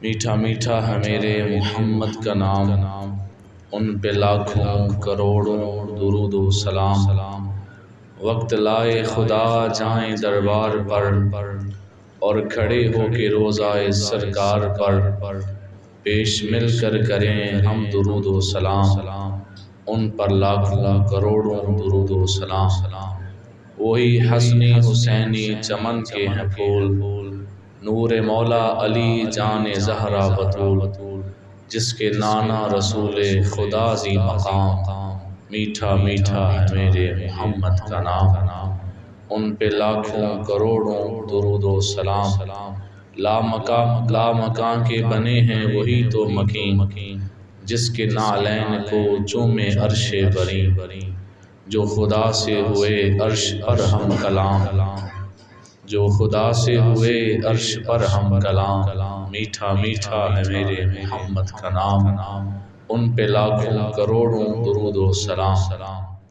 میٹھا میٹھا ہے میرے محمد کا نام، ان پہ لاکھوں کروڑوں درود و سلام۔ وقت لائے خدا جائیں دربار پر، اور کھڑے ہو کے روضائے سرکار پر، پیش مل کر کریں ہم درود و سلام، ان پر لاکھوں کروڑوں درود و سلام۔ وہی حسنی حسینی چمن کے ہیں پھول، نور مولا علی جان زہرا بطول، جس کے نانا رسول خدا ذی مقام، میٹھا میٹھا ہے میرے محمد کا نام، ان پہ لاکھوں کروڑوں درود و سلام۔ لامکاں کے بنے ہیں وہی تو مکین، جس کے نعلین کو چومے عرش بریں، جو خدا سے ہوئے عرش پر ہم کلام، جو خدا سے ہوئے عرش پر ہم کلام۔ میٹھا میٹھا ہے میرے محمد کا نام، ان پہ لاکھوں کروڑوں درود و سلام۔